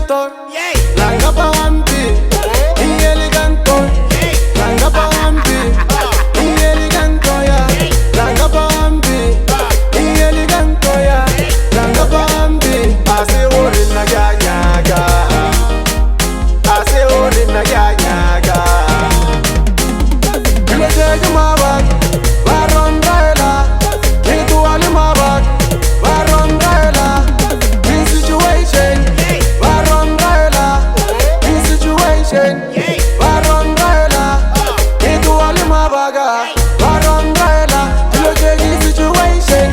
elegantor, langa pa wampi, elegantor, langa pa wampi, elegantor ya, langa pa wampi, elegantor ya, langa pa wampi. Ase ori na nyaga, ase ori na nyaga. Kileje mabak, baron daela, kitu ali mabak, baron daela. In situation, baron daela. In situation, baron daela. Kitu ali mabaga, baron daela. Kileje in situation,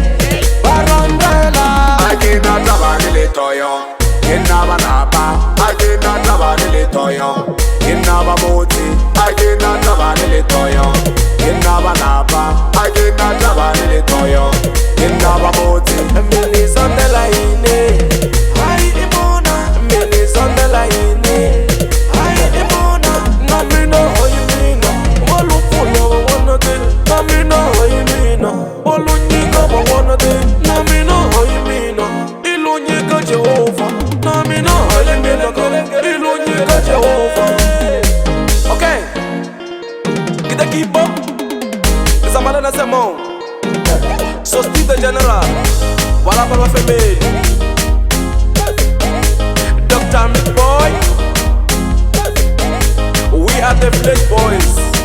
baron daela. Agina tabagile toyo, inaba napa. Agina tabagile toyo, inaba moti. Agina tabagile toyo, inaba napa. Agina tabagile toyo, inaba moti. Mini sonde la ine, hai imona. Mini sonde la ine, hai imona. Na mi no hoyimina, walu fulo wanna de. Na mi no hoyimina, walu nyika wanna de. Na mi no hoyimina, ilu nyika Jehovah. Na mi no hoyimina, ilu nyika Jehovah. Okay, kita keep up. Zamana na semo. So Steve the General, voilà pour ma famille. Dr. Mick Boy, we are the Village Boys.